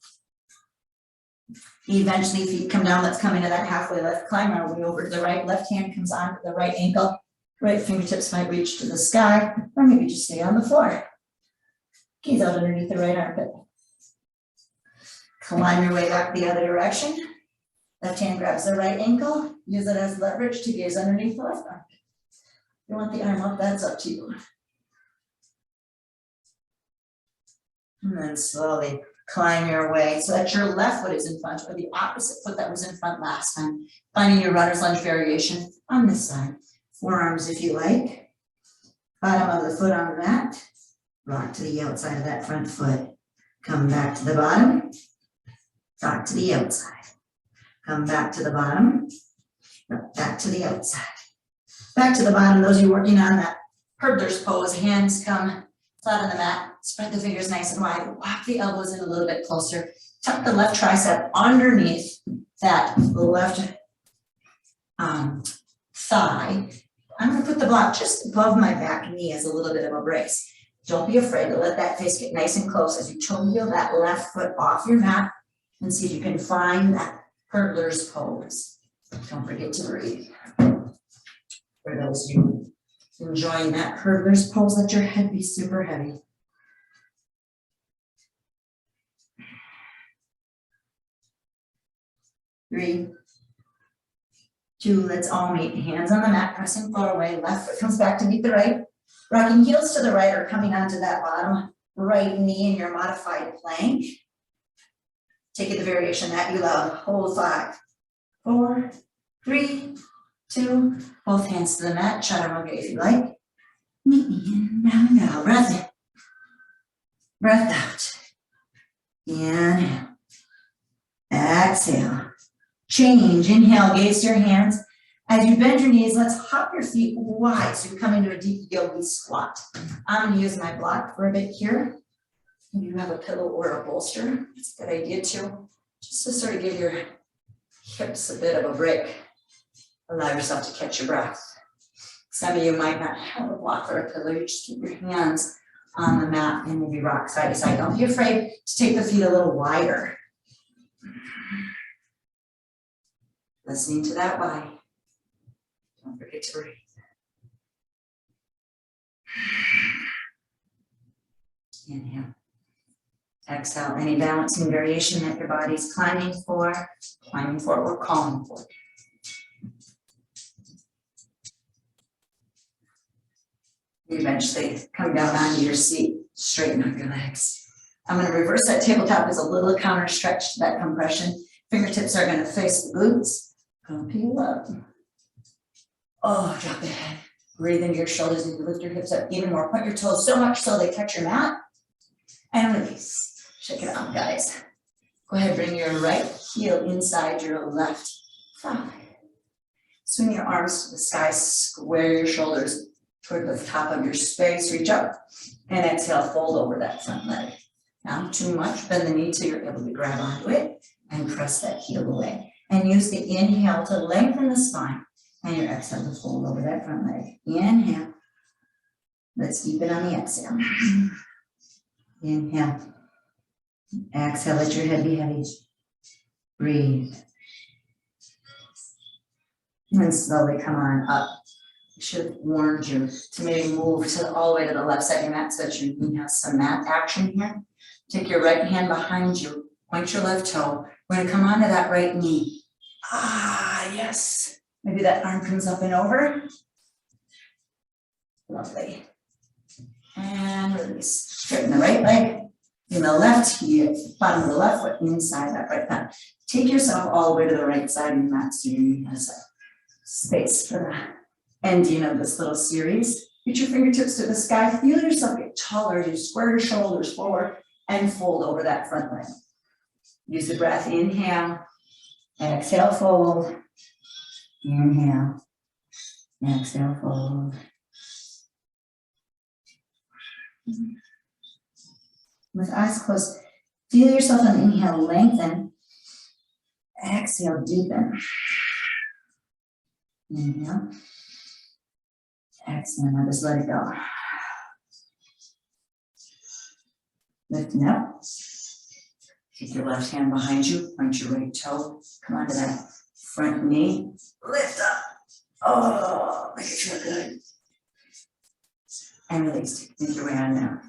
Eventually, feet come down, let's come into that halfway lift, climb our way over to the right, left hand comes onto the right ankle, right fingertips might reach to the sky, or maybe just stay on the floor. Gaze out underneath the right armpit. Climb your way back the other direction. Left hand grabs the right ankle, use it as leverage to gaze underneath the left armpit. If you want the arm up, that's up to you. And then slowly climb your way so that your left foot is in front, or the opposite foot that was in front last time. Finding your runner's lunge variation on this side. Forearms if you like. Bottom of the foot on the mat. Rock to the outside of that front foot. Come back to the bottom. Rock to the outside. Come back to the bottom. Back to the outside. Back to the bottom. Those of you working on that hurdler's pose, hands come flat on the mat. Spread the fingers nice and wide. Walk the elbows in a little bit closer. Tuck the left tricep underneath that left thigh. I'm going to put the block just above my back knee as a little bit of a brace. Don't be afraid to let that face get nice and close as you toe heel that left foot off your mat and see if you can find that hurdler's pose. Don't forget to breathe. For those of you enjoying that hurdler's pose, let your head be super heavy. 3, 2, let's all meet. Hands on the mat, pressing floor away. Left foot comes back to meet the right. Rocking heels to the right or coming onto that bottom right knee in your modified plank. Take it the variation that you love. Hold 5, 4, 3, 2. Both hands to the mat. Chaturanga if you like. Meet me in, round and out. Breath in. Breath out. Inhale. Exhale. Change, inhale, gaze to your hands. As you bend your knees, let's hop your feet wide so you come into a deep yogi squat. I'm going to use my block for a bit here. If you have a pillow or a bolster, it's a good idea too. Just to sort of give your hips a bit of a break. Allow yourself to catch your breath. Some of you might not have a block or a pillow. You just keep your hands on the mat and maybe rock side to side. Don't be afraid to take the feet a little wider. Listening to that why. Don't forget to breathe. Inhale. Exhale. Any balancing variation that your body's climbing for, or calling for. Eventually come down onto your seat, straighten up your legs. I'm going to reverse that tabletop as a little counter stretch to that compression. Fingertips are going to face the glutes. Go peel up. Oh, drop the head. Breathe into your shoulders and you lift your hips up even more. Point your toes so much so they touch your mat. And release. Shake it out, guys. Go ahead, bring your right heel inside your left thigh. Swing your arms to the sky, square your shoulders toward the top of your space, reach up, and exhale, fold over that front leg. Not too much, bend the knee till you're able to grab onto it and press that heel away. And use the inhale to lengthen the spine, and your exhale to fold over that front leg. Inhale. Let's deepen on the exhale. Inhale. Exhale, let your head be heavy. Breathe. And slowly come on up. I should have warned you to maybe move all the way to the left side of your mat so that your knee has some mat action here. Take your right hand behind you, point your left toe. We're going to come onto that right knee. Ah, yes. Maybe that arm comes up and over. Lovely. And release. Straighten the right leg. In the left heel, bottom of the left foot, inside that right thumb. Take yourself all the way to the right side of your mat so your knee has a space for the ending of this little series. Reach your fingertips to the sky. Feel yourself get taller. You square your shoulders forward and fold over that front leg. Use the breath. Inhale. Exhale, fold. Inhale. Exhale, fold. With eyes closed, feel yourself on the inhale, lengthen. Exhale, deepen. Inhale. Exhale, now just let it go. Lifting up. Take your left hand behind you, point your right toe, come onto that front knee, lift up. Oh, make it feel good. And release, make your way on down.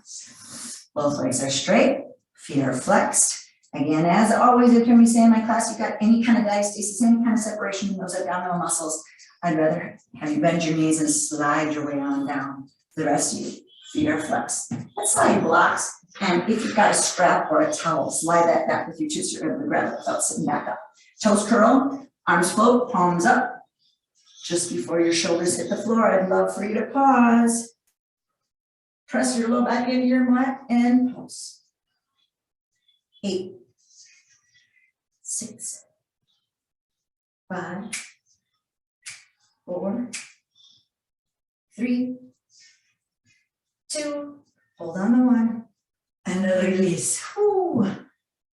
Both legs are straight, feet are flexed. Again, as always, if we say in my class, you've got any kind of diastasis, any kind of separation in those abdominal muscles, I'd rather have you bend your knees and slide your way on down. The rest of you, feet are flexed. Let's slide blocks. And if you've got a strap or a towel, slide that back with your two so you're able to grab it without sitting back up. Toes curl, arms float, palms up. Just before your shoulders hit the floor, I'd love for you to pause. Press your low back into your mat and pulse. 8, 6, 5, 4, 3, 2, hold on to 1, and release. Whew.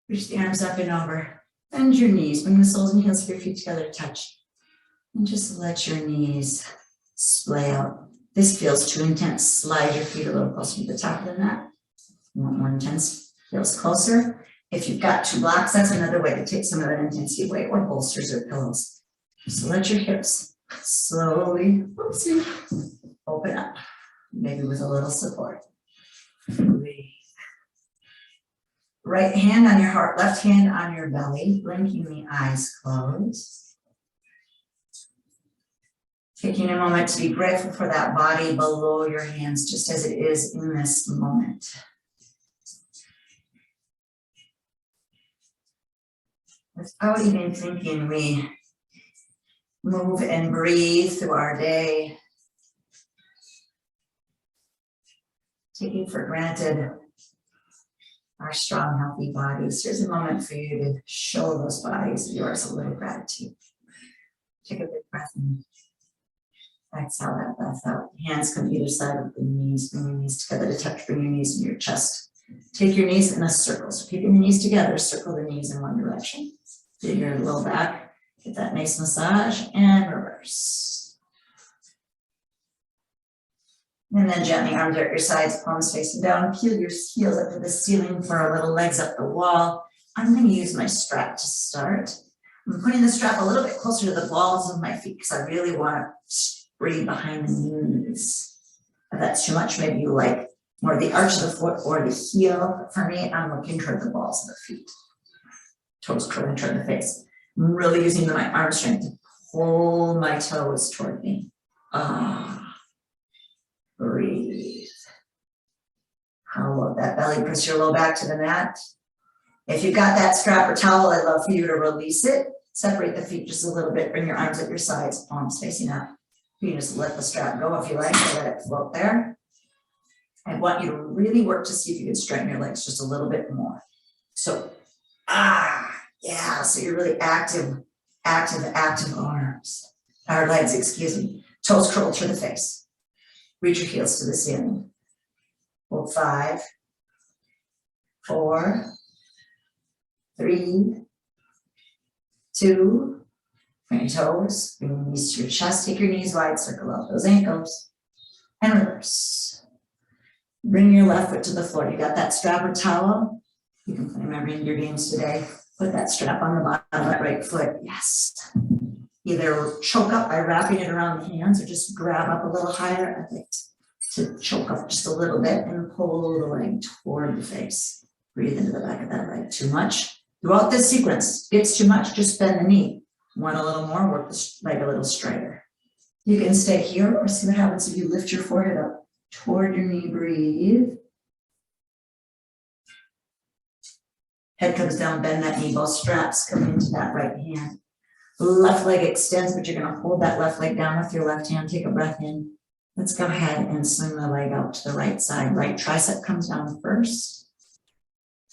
Reach the arms up and over. Bend your knees, bring the soles and heels of your feet together to touch. And just let your knees splay out. This feels too intense. Slide your feet a little closer to the top of the mat. You want more intense? Feels closer. If you've got 2 blocks, that's another way to take some of that intensity away, or bolsters or pillows. So let your hips slowly, whoopsie, open up, maybe with a little support. Breathe. Right hand on your heart, left hand on your belly, blinking the eyes closed. Taking a moment to be grateful for that body below your hands, just as it is in this moment. Without even thinking, we move and breathe through our day, taking for granted our strong, healthy bodies. Here's a moment for you to show those bodies of yours a little gratitude. Take a big breath in. Exhale that breath out. Hands come either side of the knees. Bring your knees together to touch. Bring your knees in your chest. Take your knees in a circle. So keeping the knees together, circle the knees in one direction. Do your low back. Get that nice massage and reverse. And then gently arms at your sides, palms facing down. Peel your heels up to the ceiling for our little legs up the wall. I'm going to use my strap to start. I'm putting the strap a little bit closer to the balls of my feet because I really want to breathe behind the knees. If that's too much, maybe you like more the arch of the foot or the heel. For me, I'm looking toward the balls of the feet. Toes curling toward the face. I'm really using my arm strength to pull my toes toward me. breathe. Hollow that belly, press your low back to the mat. If you've got that strap or towel, I'd love for you to release it. Separate the feet just a little bit, bring your arms at your sides, palms facing up. You just let the strap go if you like, or let it float there. I want you to really work to see if you can straighten your legs just a little bit more. So, yeah, so you're really active arms, or legs, excuse me. Toes curled to the face. Reach your heels to the ceiling. Hold 5, 4, 3, 2, bring your toes, bring your knees to your chest, take your knees wide, circle out those ankles, and reverse. Bring your left foot to the floor. You got that strap or towel? You can play remember in your games today. Put that strap on the bottom of that right foot. Yes. Either choke up by wrapping it around the hands or just grab up a little higher. I like to choke up just a little bit and pull the leg toward the face. Breathe into the back of that leg. Too much. Throughout this sequence, gets too much, just bend the knee. Want a little more, work the leg a little straighter. You can stay here or see what happens if you lift your forehead up toward your knee, breathe. Head comes down, bend that knee, both straps come into that right hand. Left leg extends, but you're gonna hold that left leg down with your left hand. Take a breath in. Let's go ahead and swing the leg out to the right side. Right tricep comes down first.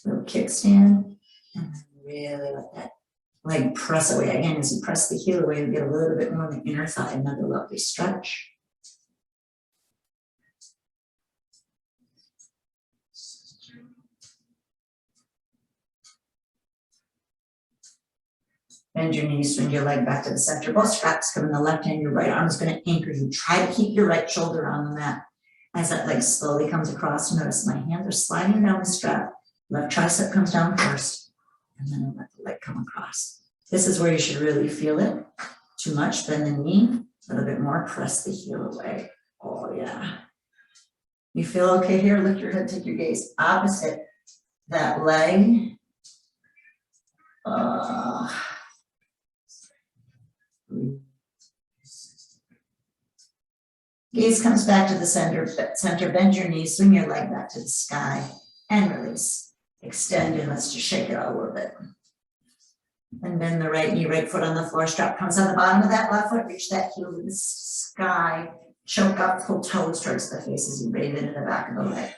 Little kickstand. And then really let that leg press away. Again, as you press the heel away, you get a little bit more on the inner thigh. Another lovely stretch. Bend your knees, swing your leg back to the center. Both straps come in the left hand. Your right arm is going to anchor you. Try to keep your right shoulder on the mat. As that leg slowly comes across, notice my hands are sliding down the strap. Left tricep comes down first, and then I let the leg come across. This is where you should really feel it. Too much, bend the knee. A little bit more, press the heel away. Oh, yeah. You feel okay here? Lift your head, take your gaze opposite that leg. Gaze comes back to the center, bend your knees, swing your leg back to the sky, and release. Extend, and let's just shake it out a little bit. And bend the right knee, right foot on the floor, strap comes on the bottom of that left foot, reach that heel to the sky, choke up, pull toes towards the face as you breathe into the back of the leg.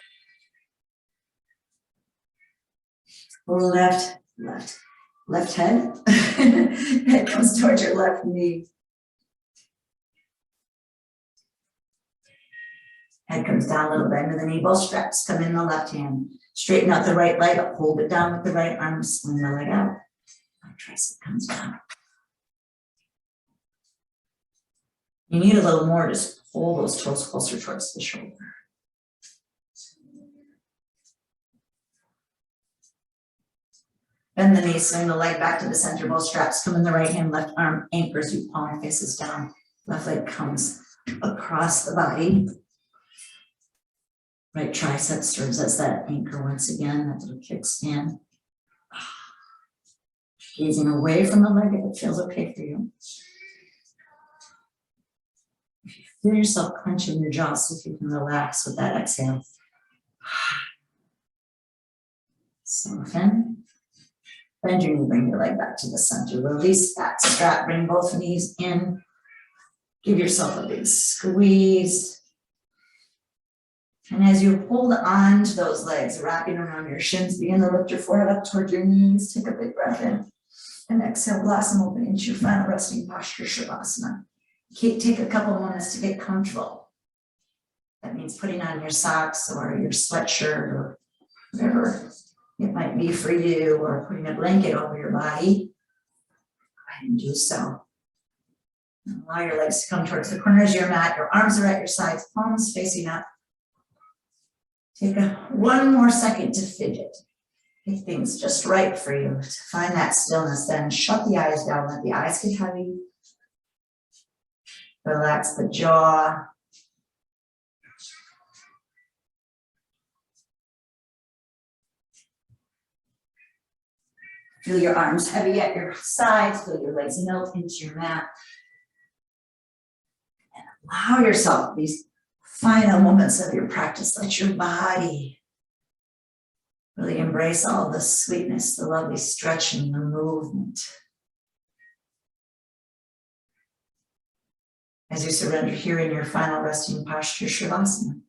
Left head, head comes towards your left knee. Head comes down a little bit into the knee, both straps come in the left hand. Straighten out the right leg, hold it down with the right arm, swing the leg out. Right tricep comes down. You need a little more, just pull those toes closer towards the shoulder. Bend the knee, swing the leg back to the center, both straps come in the right hand, left arm anchors you, palm faces down. Left leg comes across the body. Right tricep serves as that anchor once again, that little kickstand. Gazing away from the leg if it feels okay for you. If you feel yourself clenching your jaw, see if you can relax with that exhale. Soften. Bend your knee, bring your leg back to the center. Release that strap, bring both knees in. Give yourself a big squeeze. And as you hold on to those legs, wrapping around your shins, begin to lift your forehead up toward your knees. Take a big breath in. And exhale, blossom open into your final resting posture, Shavasana. Take a couple moments to get comfortable. That means putting on your socks or your sweatshirt or whatever it might be for you, or putting a blanket over your body. Go ahead and do so. And allow your legs to come towards the corners of your mat. Your arms are at your sides, palms facing up. Take one more second to fidget. Make things just right for you. To find that stillness, then shut the eyes down. Let the eyes get heavy. Relax the jaw. Feel your arms heavy at your sides. Feel your legs melt into your mat. And allow yourself these final moments of your practice, let your body really embrace all the sweetness, the lovely stretching, the movement. As you surrender here in your final resting posture, Shavasana.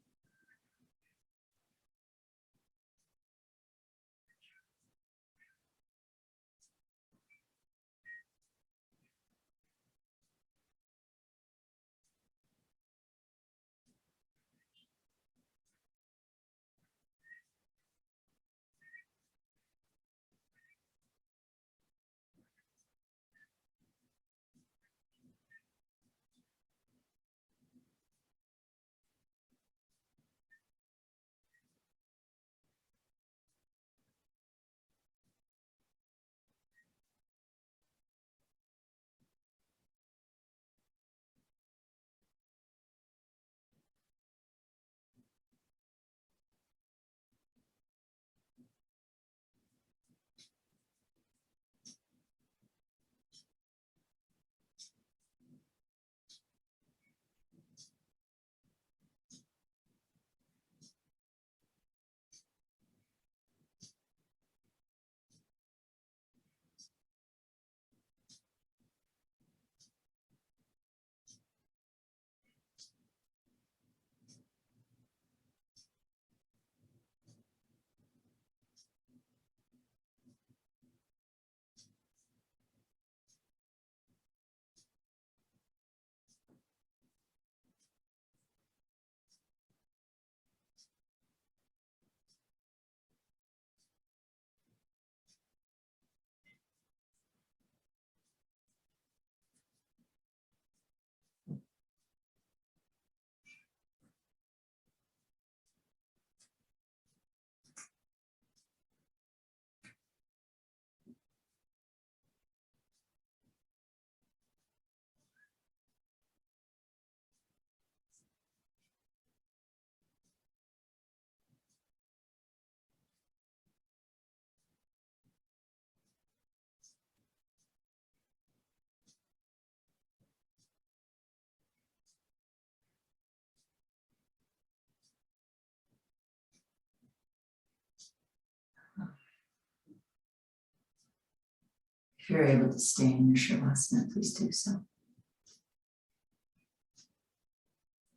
If you're able to stay in your Shavasana, please do so.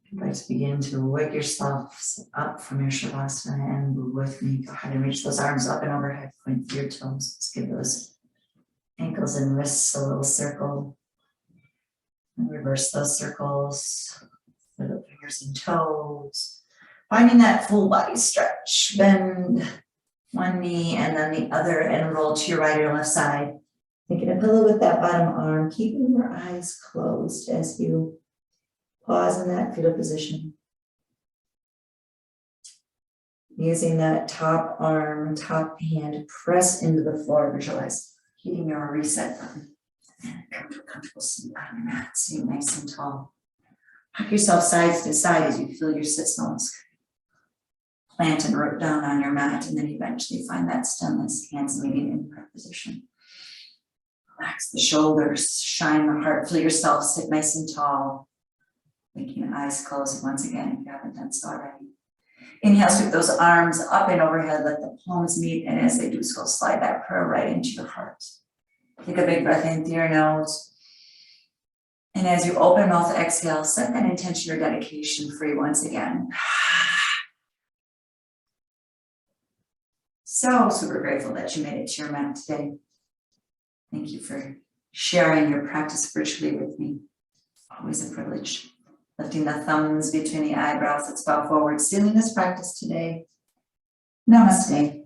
If you'd like to begin to wake yourself up from your Shavasana and move with me, go ahead and reach those arms up and overhead, point to your toes. Just give those ankles and wrists a little circle. And reverse those circles for the fingers and toes. Finding that full body stretch. Bend one knee and then the other and roll to your right or left side. Making a pillow with that bottom arm, keeping your eyes closed as you pause in that fetal position. Using that top arm, top hand, press into the floor, visualize hitting your reset button. And come to a comfortable seat on your mat, sitting nice and tall. Rock yourself side to side as you feel your sit bones plant and root down on your mat, and then eventually find that stemless hands meeting in prayer position. Relax the shoulders, shine the heart, feel yourself sit nice and tall. Making eyes closed once again if you haven't done so already. Inhale, sweep those arms up and overhead, let the palms meet, and as they do so, slide that prayer right into your heart. Take a big breath in through your nose. And as you open mouth, exhale, set that intention or dedication free once again. So super grateful that you made it to your mat today. Thank you for sharing your practice virtually with me. Always a privilege. Lifting the thumbs between the eyebrows, let's bow forward, sealing this practice today. Namaste.